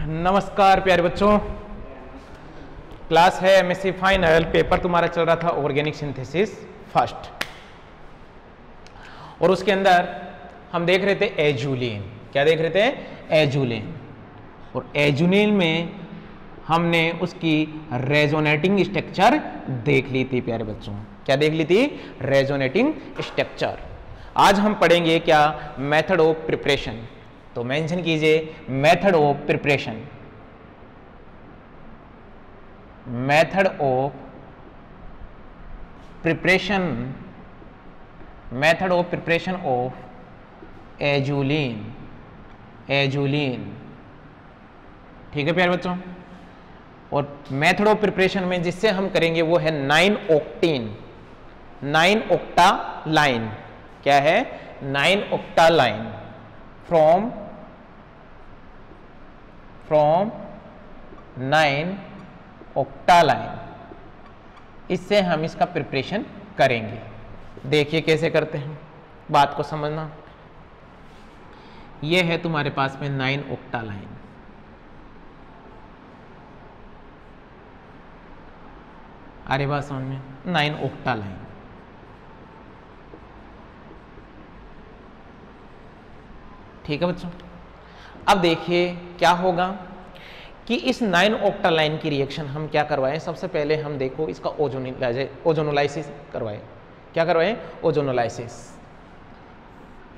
नमस्कार प्यारे बच्चों, क्लास है एमएससी फाइनल। पेपर तुम्हारा चल रहा था ऑर्गेनिक सिंथेसिस फर्स्ट, और उसके अंदर हम देख रहे थे एजुलिन। क्या देख रहे थे? एजुलिन। और एजुलिन में हमने उसकी रेजोनेटिंग स्ट्रक्चर देख ली थी प्यारे बच्चों। क्या देख ली थी? Resonating structure. आज हम पढ़ेंगे क्या? Method of preparation. तो मेंशन कीजिए method of preparation. Method of preparation, method of preparation of azulene. Azulene, ठीक है प्यारे बच्चों। और मेथड ऑफ प्रिपरेशन में जिससे हम करेंगे वो है 9 ऑक्टेन, 9 ऑक्टा लाइन। क्या है? 9 octa line from 9 octa line. इससे हम इसका प्रिपरेशन करेंगे। देखिए कैसे करते हैं, बात को समझना। यह है तुम्हारे पास में 9 ऑक्टा लाइन। अरे बात समझ में, 9 ऑक्टा लाइन। ठीक है बच्चों। अब देखिए क्या होगा कि इस 9 ऑक्टा लाइन की रिएक्शन हम क्या करवाएं। सबसे पहले हम देखो इसका ओजोनोलाइसिस करवाएं। क्या करवाएं? ओजोनोलाइसिस।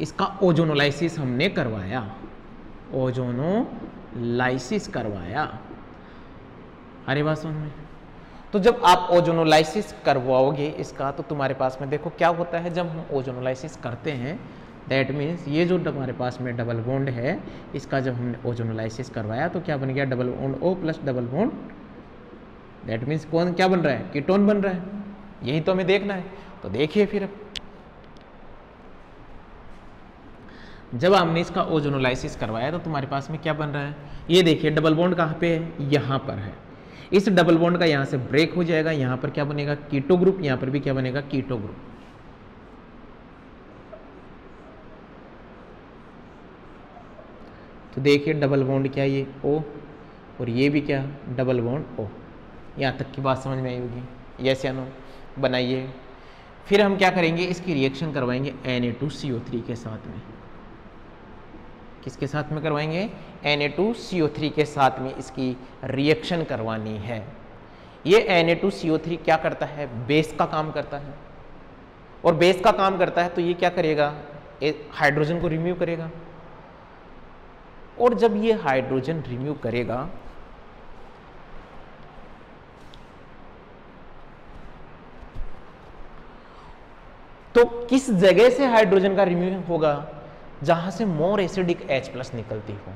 इसका ओजोनोलाइसिस हमने करवाया, ओजोनोलाइसिस करवाया। अरे बात समझ में। तो जब आप ओजोनोलाइसिस करवाओगे इसका, तो तुम्हारे पास में देखो क्या होता है। जब हम ओजोनोलाइसिस करते हैं, दैट मीन्स ये जो हमारे पास में डबल बॉन्ड है, इसका जब हमने ओजोनोलाइसिस करवाया तो क्या बन गया? Double bond O plus double bond, that means कौन क्या बन रहा है? कीटोन बन रहा है। यही तो हमें देखना है। तो देखिए फिर जब हमने इसका ओजोनोलाइसिस करवाया तो तुम्हारे पास में क्या बन रहा है? ये देखिए डबल बॉन्ड कहाँ पे है? यहाँ पर है। इस डबल बॉन्ड का यहाँ से ब्रेक हो जाएगा। यहाँ पर क्या बनेगा? Keto group. यहाँ पर भी क्या बनेगा? Keto group. तो देखिए डबल बॉन्ड क्या, ये O, और ये भी क्या? Double bond O। यहाँ तक की बात समझ में आई होगी। यस या नो? बनाइए। फिर हम क्या करेंगे? इसकी रिएक्शन करवाएंगे Na2CO3 के साथ में। किसके साथ में करवाएंगे? Na2CO3 के साथ में इसकी रिएक्शन करवानी है। ये Na2CO3 क्या करता है? बेस का काम करता है। और बेस का काम करता है तो ये क्या करेगा? हाइड्रोजन को रिमूव करेगा। और जब ये हाइड्रोजन रिमूव करेगा तो किस जगह से हाइड्रोजन का रिमूव होगा? जहां से मोर एसिडिक H+ निकलती हो।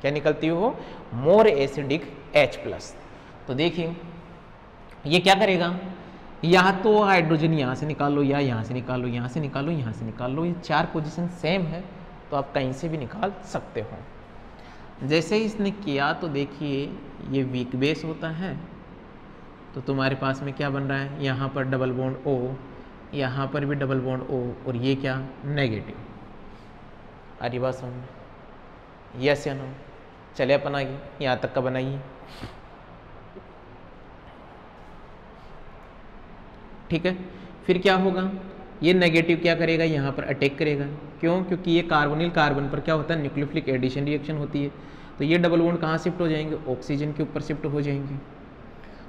क्या निकलती हो? More acidic H+। तो देखिए ये क्या करेगा? या तो हाइड्रोजन यहां से निकाल लो, या यहां से निकाल लो, यहां से निकाल लो, यहां से निकाल लो। ये 4 पोजीशन सेम है तो आप कहीं से भी निकाल सकते हो। जैसे ही इसने किया तो देखिए ये वीक बेस होता है, तो तुम्हारे पास में क्या बन रहा है? यहाँ पर डबल बॉन्ड O, यहाँ पर भी डबल बॉन्ड O, और ये क्या? नेगेटिव। अरे बात समझ में? यस या नो? चलिए अपन आगे यहाँ तक का बनाइए। ठीक है। फिर क्या होगा? ये नेगेटिव क्या करेगा? यहाँ पर अटैक करेगा। क्यों? क्योंकि ये कार्बोनिल कार्बन पर क्या होता है? न्यूक्लियोफिलिक एडिशन रिएक्शन होती है। तो ये डबल बॉन्ड कहाँ शिफ्ट हो जाएंगे? ऑक्सीजन के ऊपर शिफ्ट हो जाएंगे।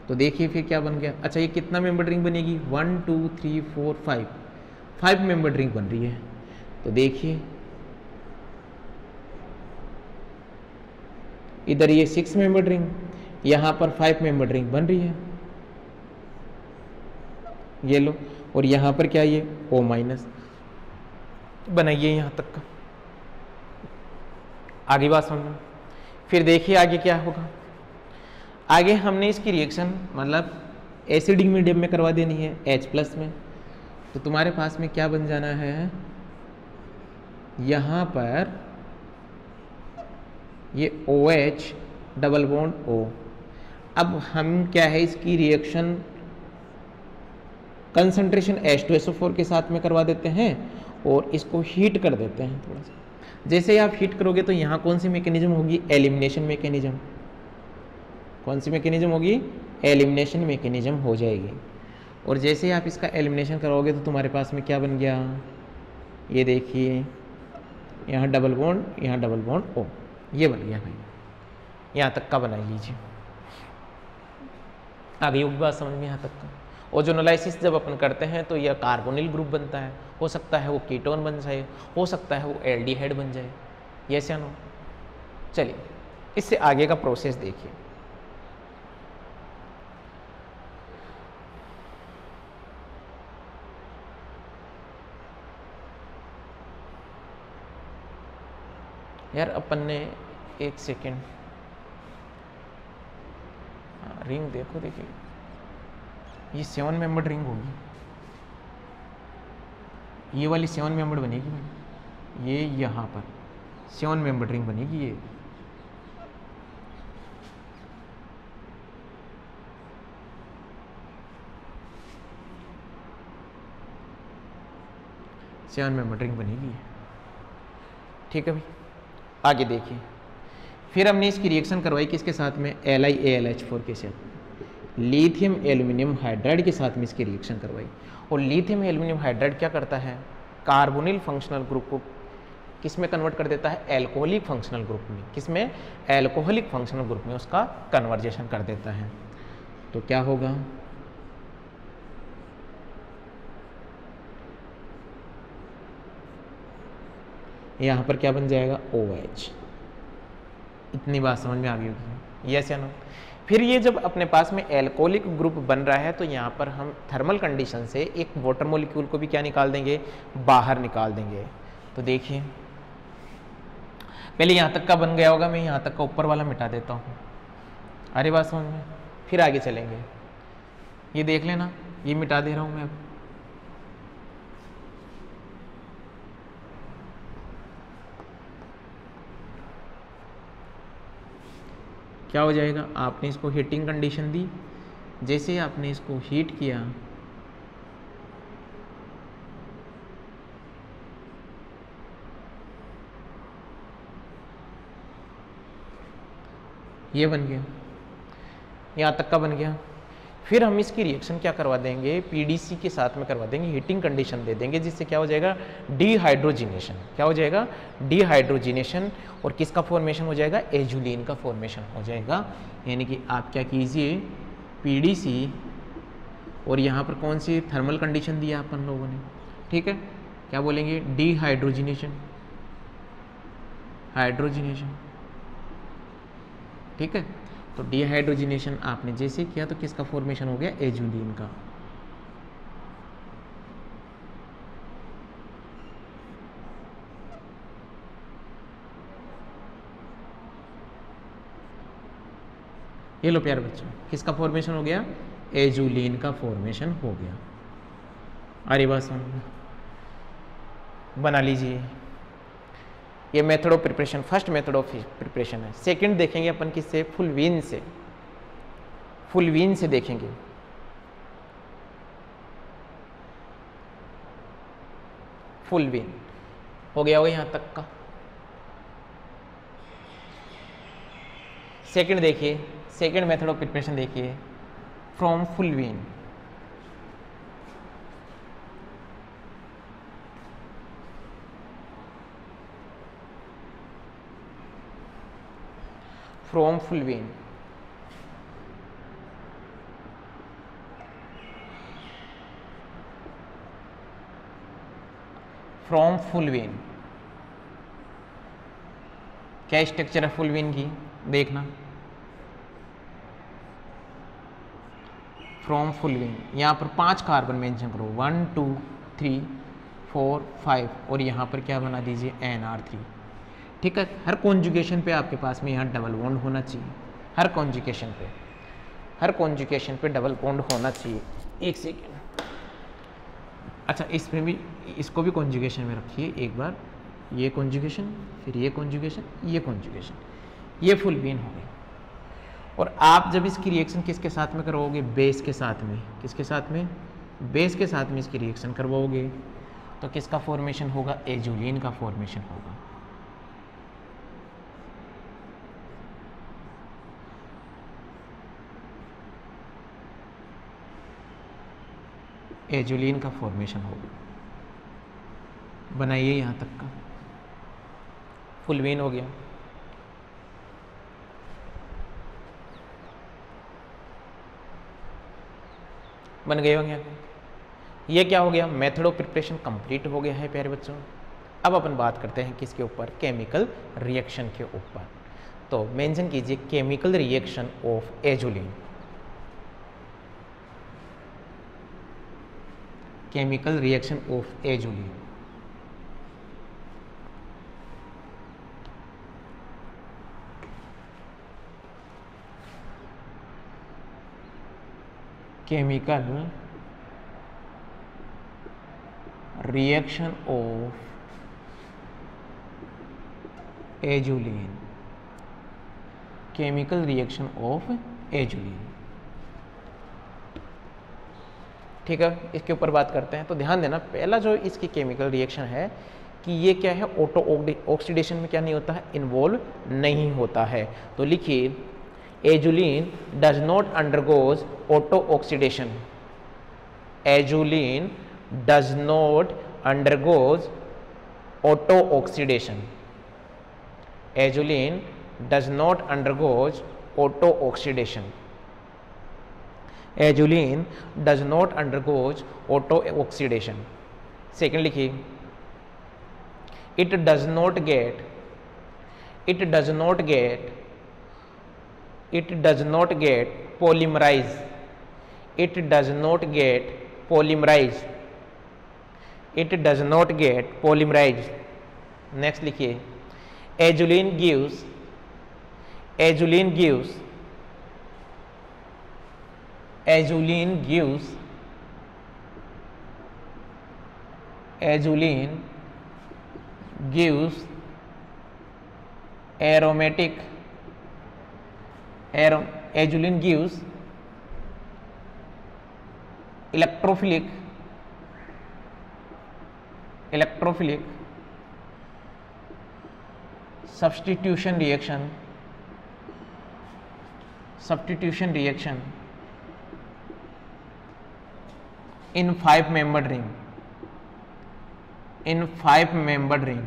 तो देखिए फिर क्या बन गया? अच्छा ये कितना मेंबर रिंग बनेगी? 1 2 3 4 5 मेंबर रिंग बन रही है। तो देखिए इधर ये 6 मेंबर रिंग, यहाँ पर 5 मेंबर रिंग बन रही है। ये लो। और यहाँ पर क्या? ये O- बनाइए यहाँ तक का। आगे बात समझो। फिर देखिए आगे क्या होगा। आगे हमने इसकी रिएक्शन मतलब एसिडिक मीडियम में करवा देनी है, H+ में। तो तुम्हारे पास में क्या बन जाना है? यहाँ पर ये OH डबल बॉन्ड O। अब हम क्या है इसकी रिएक्शन कंसंट्रेशन H2SO4 के साथ में करवा देते हैं और इसको हीट कर देते हैं थोड़ा सा। जैसे ही आप हीट करोगे तो यहाँ कौन सी मैकेनिज्म होगी? Elimination mechanism. कौन सी मैकेनिज्म होगी? एलिमिनेशन मैकेनिज्म हो जाएगी। और जैसे ही आप इसका एलिमिनेशन करोगे तो तुम्हारे पास में क्या बन गया, ये देखिए यहाँ डबल बॉन्ड, यहाँ डबल बॉन्ड ओ, ये बन गया भाई। यहाँ तक का बना लीजिए, आगे होगी बात समझ में यहाँ तक का। ओजोनोलाइसिस जब अपन करते हैं तो यह कार्बोनिल ग्रुप बनता है, हो सकता है वो कीटोन बन जाए, हो सकता है वो एल्डिहाइड बन जाए, यस या नो। चलिए इससे आगे का प्रोसेस देखिए। यार अपन ने एक सेकेंड, रिंग देखो, देखिए ये 7 मेंबर्ड रिंग होगी, ये वाली 7 मेंबर्ड बनेगी भाई, ये यहाँ पर 7 मेंबर्ड रिंग बनेगी, ये 7 मेंबर्ड रिंग बनेगी, ठीक है भाई। आगे देखिए, फिर हमने इसकी रिएक्शन करवाई किसके साथ में? LiAlH4 के साथ, लिथियम एल्यूमिनियम हाइड्राइड के साथ में इसकी रिएक्शन करवाई। और लिथियम एल्यूमिनियम हाइड्राइड क्या करता है? कार्बोनिल फंक्शनल ग्रुप को किस में कन्वर्ट कर देता है? एल्कोहलिक फंक्शनल ग्रुप में। किस में? एल्कोहलिक फंक्शनल ग्रुप में उसका कन्वर्जेशन कर देता है। तो क्या होगा? यहाँ पर क्या बन जाएगा? OH। इतनी बात समझ में आ गई होगी, यस या नो। फिर ये जब अपने पास में एल्कोहलिक ग्रुप बन रहा है तो यहाँ पर हम थर्मल कंडीशन से एक वाटर मॉलिक्यूल को भी क्या निकाल देंगे? बाहर निकाल देंगे। तो देखिए पहले यहाँ तक का बन गया होगा, मैं यहाँ तक का ऊपर वाला मिटा देता हूँ। अरे बात समझ में, फिर आगे चलेंगे। ये देख लेना, ये मिटा दे रहा हूँ मैं अब। क्या हो जाएगा? आपने इसको हीटिंग कंडीशन दी, जैसे ही आपने इसको हीट किया ये बन गया, यहाँ तक का बन गया। फिर हम इसकी रिएक्शन क्या करवा देंगे? PDC के साथ में करवा देंगे, हीटिंग कंडीशन दे देंगे, जिससे क्या हो जाएगा? डिहाइड्रोजिनेशन। क्या हो जाएगा? डिहाइड्रोजिनेशन। और किसका फॉर्मेशन हो जाएगा? एजुलिन का फॉर्मेशन हो जाएगा। यानी कि आप क्या कीजिए, PDC और यहाँ पर कौन सी थर्मल कंडीशन दिया अपन लोगों ने, ठीक है, क्या बोलेंगे? डिहाइड्रोजिनेशन, हाइड्रोजिनेशन, ठीक है। तो डिहाइड्रोजिनेशन आपने जैसे किया तो किसका फॉर्मेशन हो गया? एजुलिन का। ये लो प्यारे बच्चों, किसका फॉर्मेशन हो गया? एजुलिन का फॉर्मेशन हो गया। अरे बस बना लीजिए। ये method of preparation, first method of preparation है। सेकंड देखेंगे अपन किससे? फुलवीन से। फुलवीन से देखेंगे। फुलवीन हो गया होगा यहाँ तक का। सेकंड देखिए, सेकंड मेथड ऑफ प्रिपरेशन देखिए, from fulvene. From fulvene, from fulvene. क्या स्ट्रक्चर है फुलवीन की? देखना, फ्रॉम फुलवीन। यहाँ पर 5 कार्बन मेंशन करो, 1 2 3 4 5, और यहाँ पर क्या बना दीजिए? NR3, ठीक है। हर कॉन्जुगेशन पे आपके पास में यहाँ डबल बॉन्ड होना चाहिए, हर कॉन्जुगेशन पे, हर कॉन्जुगेशन पे डबल बॉन्ड होना चाहिए। एक सेकेंड, अच्छा इसमें भी, इसको भी कॉन्जुगेशन में रखिए एक बार। ये कॉन्जुगेशन, फिर ये कॉन्जुगेशन, ये कॉन्जुगेशन, ये फुलवीन हो गई। और आप जब इसकी रिएक्शन किसके साथ में करवाओगे? बेस के साथ में। किसके साथ में? बेस के साथ में इसकी रिएक्शन करवाओगे तो किसका फॉर्मेशन होगा? एजुलिन का फॉर्मेशन होगा। एजुलिन का फॉर्मेशन होगा। बनाइए यहाँ तक का, फुलवीन हो गया। बन गए होंगे। ये क्या हो गया, मेथड ऑफ प्रिपरेशन कंप्लीट हो गया है प्यारे बच्चों। अब अपन बात करते हैं किसके ऊपर, केमिकल रिएक्शन के ऊपर। तो मेंशन कीजिए chemical reaction of azulene. Chemical reaction of azulene. Chemical reaction of azulene. Chemical reaction of azulene. ठीक है, इसके ऊपर बात करते हैं। तो ध्यान देना, पहला जो इसकी केमिकल रिएक्शन है कि ये क्या है, ऑटो ऑक्सीडेशन में क्या नहीं होता है, इन्वॉल्व नहीं होता है। तो लिखिए azulene does not undergoes auto oxidation. Azulene does not undergoes auto oxidation. Azulene does not undergoes auto oxidation. Azulene does not undergoes auto oxidation. Second लिखिए it does not get polymerized. It does not get polymerized. It does not get polymerized. Next लिखिए azulene gives aromatic azulene gives electrophilic substitution reaction in 5-membered ring. In 5-membered ring.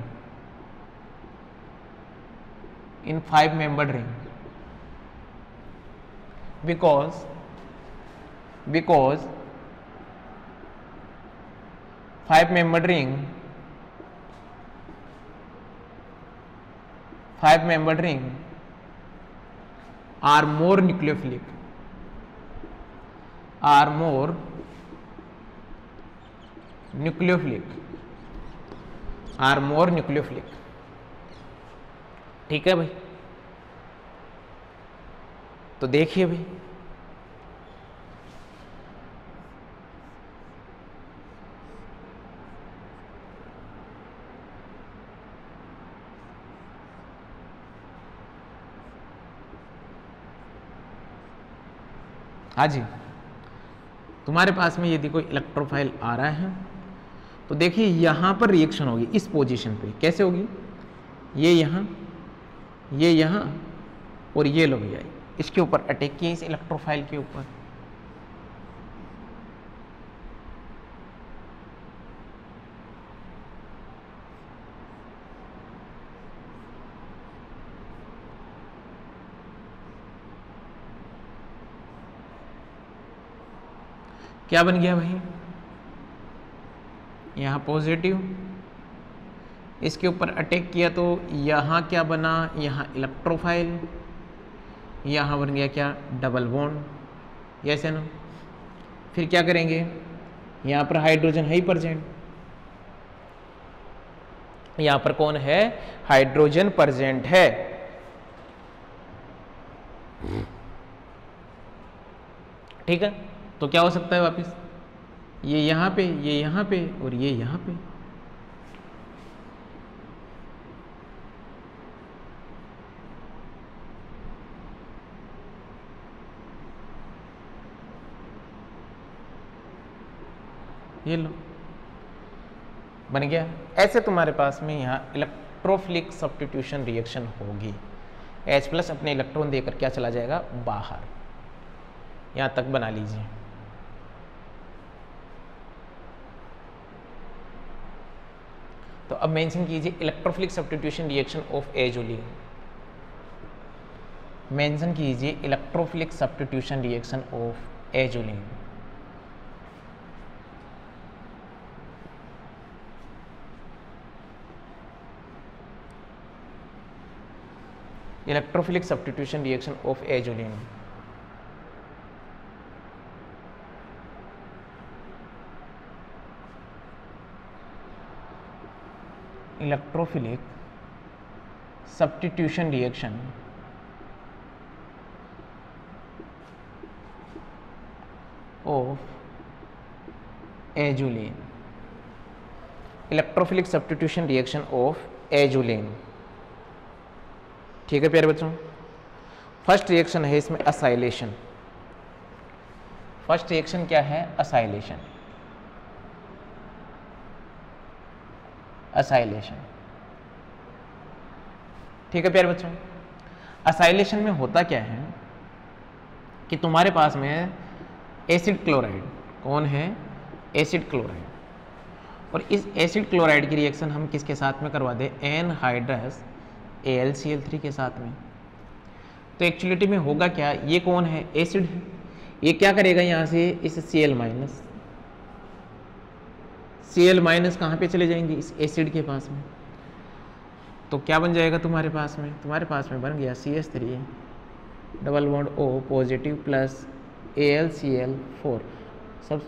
Because 5-membered ring are more nucleophilic. ठीक है भाई। तो देखिए भाई हाँ जी, तुम्हारे पास में यदि कोई इलेक्ट्रोफाइल आ रहा है तो देखिए यहाँ पर रिएक्शन होगी इस पोजीशन पे। कैसे होगी, ये यहाँ और ये लोग आई इसके ऊपर अटैक किए, इस इलेक्ट्रोफाइल के ऊपर। क्या बन गया भाई, यहाँ पॉजिटिव, इसके ऊपर अटैक किया तो यहाँ क्या बना, यहाँ इलेक्ट्रोफाइल, यहाँ बन गया क्या, डबल बॉन्ड। यस है ना। फिर क्या करेंगे, यहाँ पर हाइड्रोजन है ही प्रेजेंट, यहाँ पर कौन है, हाइड्रोजन प्रेजेंट है। ठीक है, तो क्या हो सकता है वापस, ये यहाँ पे, ये यहाँ पे और ये यहाँ पे। ये लो बन गया। ऐसे तुम्हारे पास में यहाँ इलेक्ट्रोफिलिक सब्स्टिट्यूशन रिएक्शन होगी। H+ अपने इलेक्ट्रॉन देकर क्या चला जाएगा बाहर। यहाँ तक बना लीजिए। तो अब मेंशन कीजिए electrophilic substitution reaction of azulene. Mention कीजिए electrophilic substitution reaction of azulene. Electrophilic substitution reaction of azulene. Electrophilic substitution reaction of azulene. Electrophilic substitution reaction of azulene. ठीक है प्यारे बच्चों, फर्स्ट रिएक्शन है इसमें असाइलेशन। फर्स्ट रिएक्शन क्या है? Acylation. Acylation, ठीक है प्यारे बच्चों। असाइलेशन में होता क्या है कि तुम्हारे पास में एसिड क्लोराइड, कौन है? Acid chloride. और इस एसिड क्लोराइड की रिएक्शन हम किसके साथ में करवा दें? एनहाइड्रस AlCl3 के साथ में। तो एक्चुअलिटी में होगा क्या, ये कौन है? एसिड है। ये क्या करेगा यहाँ से इस Cl माइनस, Cl माइनस कहाँ पे चले जाएंगे? इस एसिड के पास में। तो क्या बन जाएगा तुम्हारे पास में? तुम्हारे पास में बन गया CH3 double bond O positive plus AlCl4। सब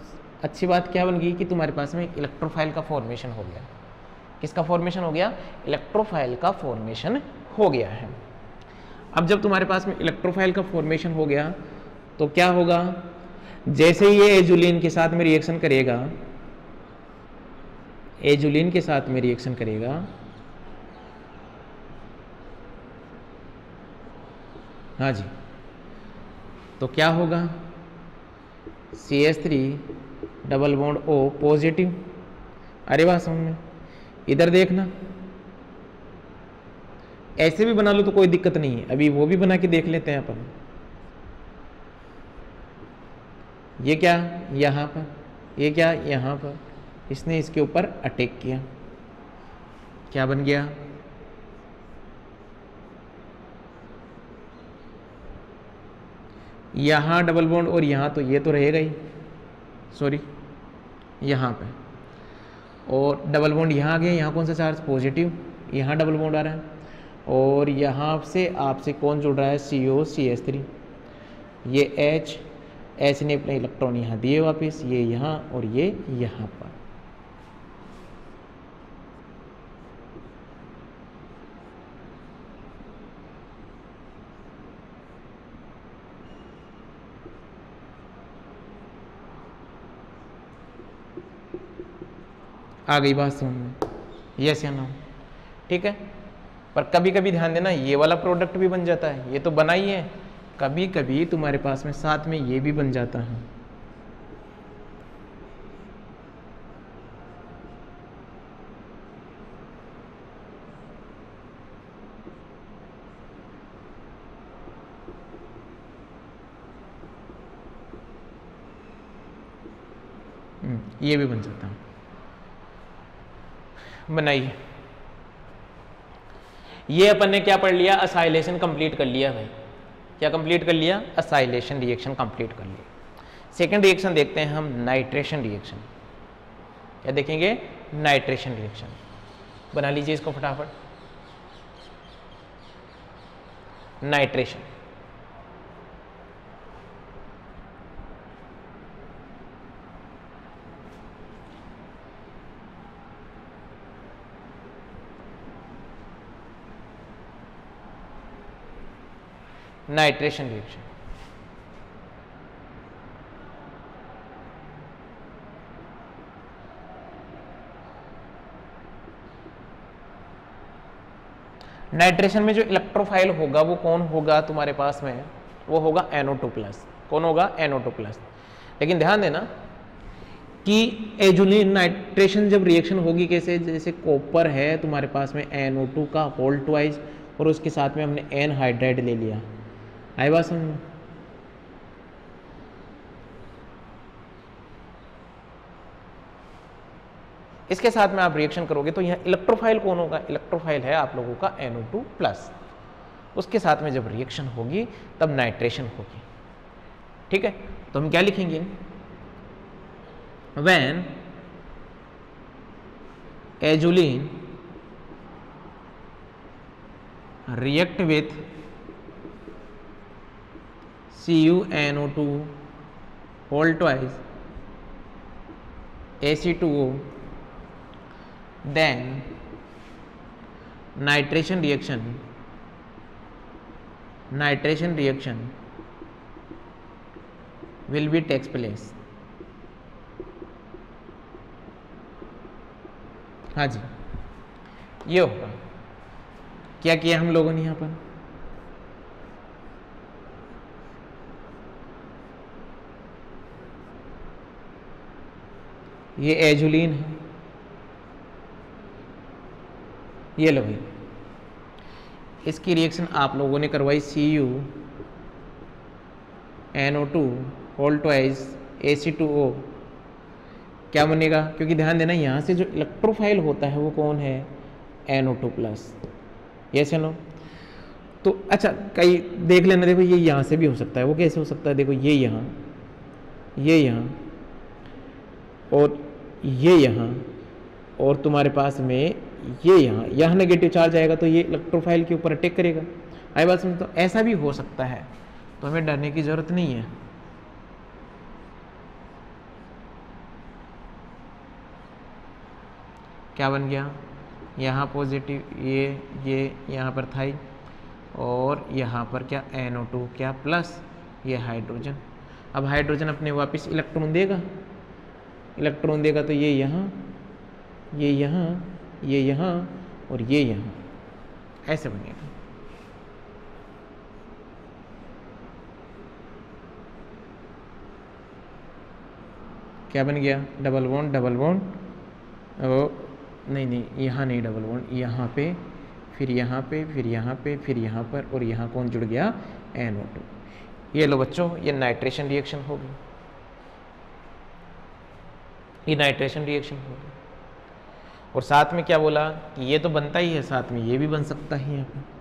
अच्छी बात क्या बन गई कि तुम्हारे पास में इलेक्ट्रोफाइल का फॉर्मेशन हो गया। किसका फॉर्मेशन हो गया? इलेक्ट्रोफाइल का फॉर्मेशन हो गया है। अब जब तुम्हारे पास में इलेक्ट्रोफाइल का फॉर्मेशन हो गया तो क्या होगा? जैसे ही ये एजुलिन के साथ में रिएक्शन करेगा, एजुलिन के साथ में रिएक्शन करेगा, हाँ जी, तो क्या होगा? CH3 double bond O positive. अरे वाह, समझ में। इधर देखना, ऐसे भी बना लो तो कोई दिक्कत नहीं है, अभी वो भी बना के देख लेते हैं अपन। ये क्या? यहाँ पर। ये क्या? यहाँ पर। इसने इसके ऊपर अटैक किया, क्या बन गया? यहाँ डबल बॉन्ड और यहाँ तो ये तो रहेगा ही, सॉरी यहाँ पे, और डबल बॉन्ड यहाँ आ गया। यहाँ कौन सा चार्ज? पॉजिटिव। यहाँ डबल बॉन्ड आ रहा है और यहाँ से आपसे कौन जुड़ रहा है? CO CH3। ये H ने अपने इलेक्ट्रॉन यहाँ दिए वापस, ये यहाँ और ये यहाँ पर। आ गई बात समझ में? यस या नो? ठीक है। पर कभी कभी ध्यान देना, ये वाला प्रोडक्ट भी बन जाता है। ये तो बना ही है, कभी कभी तुम्हारे पास में साथ में ये भी बन जाता है। ये भी बन जाता है। बनाइए। ये अपन ने क्या पढ़ लिया? असाइलेशन कंप्लीट कर लिया भाई। क्या कंप्लीट कर लिया? असाइलेशन रिएक्शन कंप्लीट कर लिया। सेकंड रिएक्शन देखते हैं हम, नाइट्रेशन रिएक्शन। क्या देखेंगे? Nitration reaction. बना लीजिए इसको फटाफट। Nitration, nitration reaction. नाइट्रेशन में जो इलेक्ट्रोफाइल होगा वो कौन होगा तुम्हारे पास में? वो होगा NO2+। कौन होगा? NO2+। लेकिन ध्यान देना कि एजुलिन नाइट्रेशन जब रिएक्शन होगी कैसे? जैसे कॉपर है तुम्हारे पास में NO2 का होल ट्वाइस और उसके साथ में हमने एनहाइड्राइड ले लिया। आई बात समझ में? इसके साथ में आप रिएक्शन करोगे तो यहाँ इलेक्ट्रोफाइल कौन होगा, इलेक्ट्रोफाइल है आप लोगों का NO2+। उसके साथ में जब रिएक्शन होगी तब नाइट्रेशन होगी। ठीक है, तो हम क्या लिखेंगे, when azulene react with CuNO2 whole twice Ac2O, then nitration reaction will be takes place। हाँ जी, ये होगा। क्या किया हम लोगों ने यहाँ पर, ये एजुलिन है, ये लो भाई, इसकी रिएक्शन आप लोगों ने करवाई CuNO2 होल ट्वाइस Ac2O। क्या बनेगा, क्योंकि ध्यान देना यहाँ से जो इलेक्ट्रोफाइल होता है वो कौन है, NO2+। यस नो, तो अच्छा कई देख लेना, देखो ये यहाँ से भी हो सकता है, वो कैसे हो सकता है, देखो ये यहाँ और ये यहाँ, और तुम्हारे पास में ये यहाँ नेगेटिव चार्ज आएगा तो ये इलेक्ट्रोफाइल के ऊपर अटैक करेगा। आई बात समझ, तो ऐसा भी हो सकता है, तो हमें डरने की जरूरत नहीं है। क्या बन गया, यहाँ पॉजिटिव, ये यहाँ पर था, और यहाँ पर क्या NO2 क्या प्लस, ये हाइड्रोजन। अब हाइड्रोजन अपने वापस इलेक्ट्रॉन देगा, तो ये यहाँ और ये यहाँ, ऐसे बनेगा। क्या बन गया, डबल बॉन्ड, और नहीं यहाँ नहीं डबल बॉन्ड, यहाँ पे, फिर यहाँ पे, फिर यहाँ पे, फिर यहाँ पर, और यहाँ कौन जुड़ गया, NO2। ये लो बच्चों, ये नाइट्रेशन रिएक्शन होगी, ये नाइट्रेशन रिएक्शन होगी। और साथ में क्या बोला कि ये तो बनता ही है, साथ में ये भी बन सकता है यहाँ पे।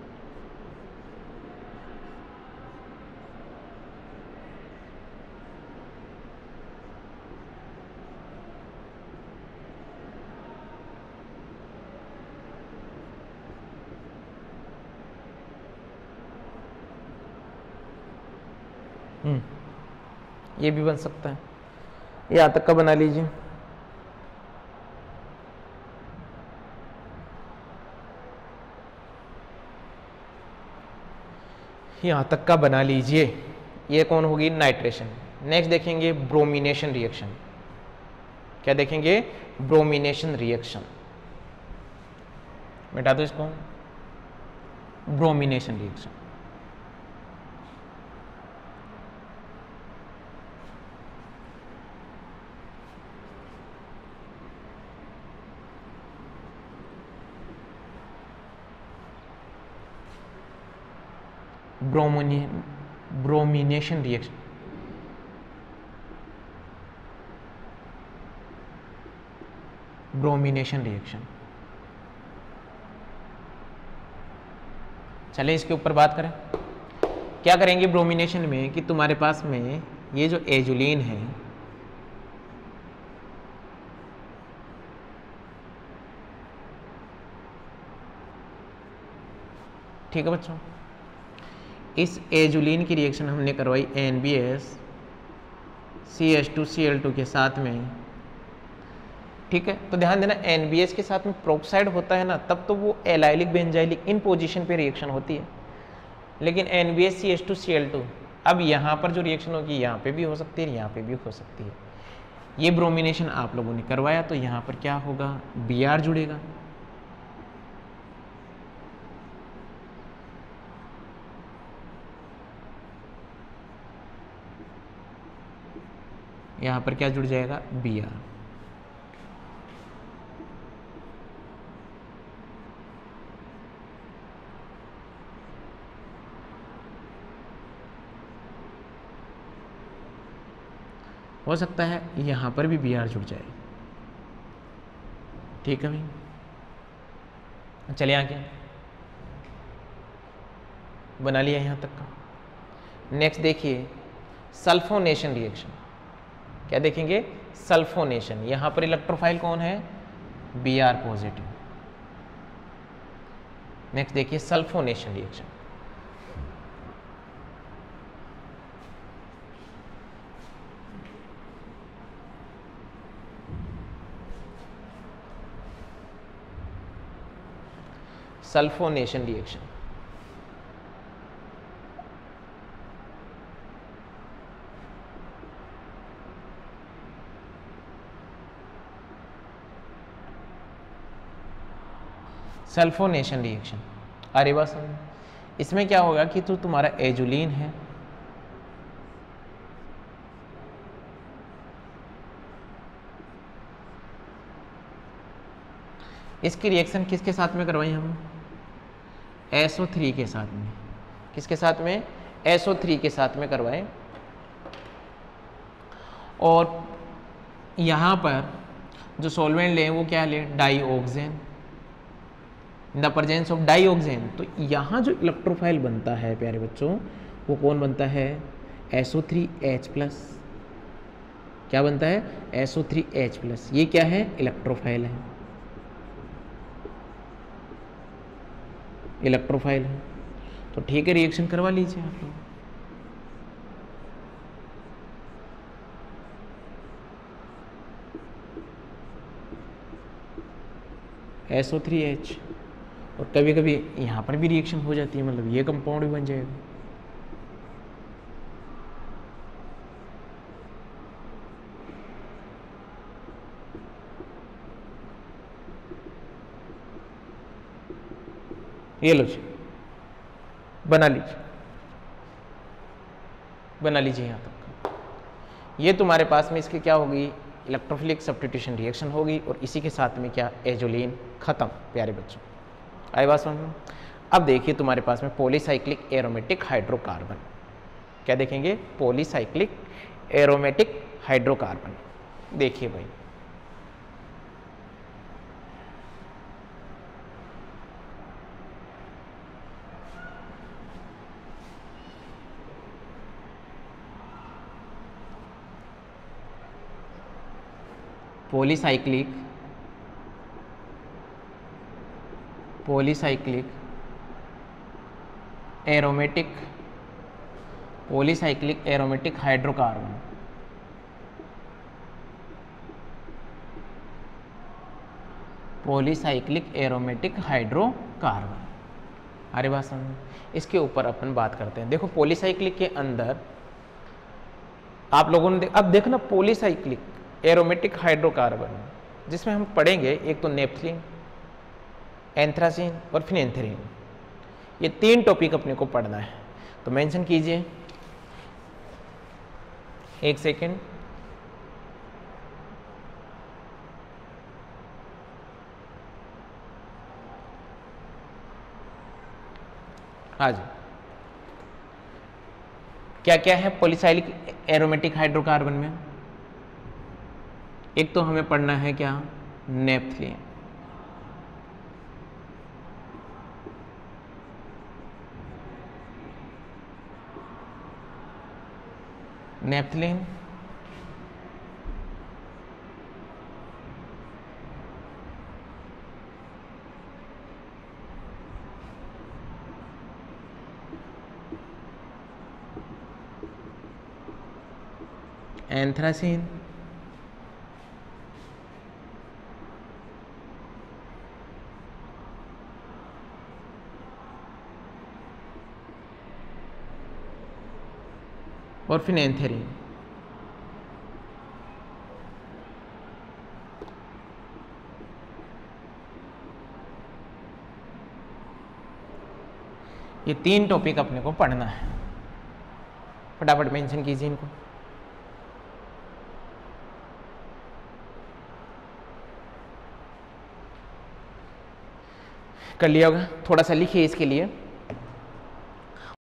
ये भी बन सकता है, यहाँ तक का बना लीजिए। यहाँ तक का बना लीजिए, ये कौन होगी, नाइट्रेशन। नेक्स्ट देखेंगे ब्रोमिनेशन रिएक्शन। क्या देखेंगे, ब्रोमिनेशन रिएक्शन। मिटा दो इसको, bromination reaction. Bromination reaction, bromination reaction. चले इसके ऊपर बात करें। क्या करेंगे ब्रोमिनेशन में कि तुम्हारे पास में ये जो एजुलिन है, ठीक है बच्चों, इस एजुलिन की रिएक्शन हमने करवाई NBS CH2Cl2 के साथ में। ठीक है, तो ध्यान देना NBS के साथ में प्रोक्साइड होता है ना, तब तो वो एलाइलिक बेंजाइलिक इन पोजीशन पे रिएक्शन होती है। लेकिन NBS CH2Cl2, अब यहाँ पर जो रिएक्शन होगी यहाँ पे भी हो सकती है, यहाँ पे भी हो सकती है। ये ब्रोमिनेशन आप लोगों ने करवाया, तो यहाँ पर क्या होगा, Br जुड़ेगा। यहाँ पर क्या जुड़ जाएगा, Br। हो सकता है यहाँ पर भी Br जुड़ जाए। ठीक है भाई, चलिए आगे, बना लिया यहाँ तक का। नेक्स्ट देखिए सल्फोनेशन रिएक्शन। क्या देखेंगे? सल्फोनेशन। यहाँ पर इलेक्ट्रोफाइल कौन है? Br positive. नेक्स्ट देखिए sulphonation reaction. Sulphonation reaction, sulphonation reaction. अरे बस इसमें क्या होगा कि तो तुम्हारा एजुलिन है, इसकी रिएक्शन किसके साथ में करवाई हम? SO3 के साथ में। किसके साथ में? SO3 के साथ में करवाएं। और यहाँ पर जो सॉल्वेंट लें वो क्या लें? डाईऑक्सेन। इन द प्रेजेंस ऑफ डाईऑक्सेन, तो यहाँ जो इलेक्ट्रोफाइल बनता है प्यारे बच्चों, वो कौन बनता है? SO3H+। क्या बनता है? SO3H+। ये क्या है? इलेक्ट्रोफाइल है, इलेक्ट्रोफाइल है। तो ठीक है, रिएक्शन करवा लीजिए आप लोग। SO3H, और कभी कभी यहाँ पर भी रिएक्शन हो जाती है, मतलब ये कंपाउंड भी बन जाएगा। ये लो जी, बना लीजिए, बना लीजिए यहाँ तक। ये तुम्हारे पास में इसके क्या होगी? इलेक्ट्रोफिलिक सब्स्टिट्यूशन रिएक्शन होगी, और इसी के साथ में क्या? एजुलिन। खत्म प्यारे बच्चों, आई बात समझ में? अब देखिए तुम्हारे पास में पॉलीसाइक्लिक एरोमेटिक हाइड्रोकार्बन। क्या देखेंगे? Polycyclic aromatic hydrocarbon. देखिए भाई, polycyclic aromatic hydrocarbon. Polycyclic aromatic hydrocarbon. अरे बात समझ, इसके ऊपर अपन बात करते हैं। देखो पॉलीसाइक्लिक के अंदर आप लोगों ने अब देखना, पॉलीसाइक्लिक एरोमेटिक हाइड्रोकार्बन जिसमें हम पढ़ेंगे, एक तो नेप्थलीन, एंथ्रासीन और फिनेंथ्रीन। ये 3 टॉपिक अपने को पढ़ना है, तो मेंशन कीजिए। एक सेकेंड, हाँ जी। क्या क्या है पॉलीसाइक्लिक एरोमेटिक हाइड्रोकार्बन में? एक तो हमें पढ़ना है क्या? नेप्थलीन। नेप्थलीन, एंथ्रासीन, और फिनेंथ्रीन। ये 3 टॉपिक अपने को पढ़ना है, फटाफट मेंशन कीजिए इनको। कर लिया होगा, थोड़ा सा लिखिए इसके लिए।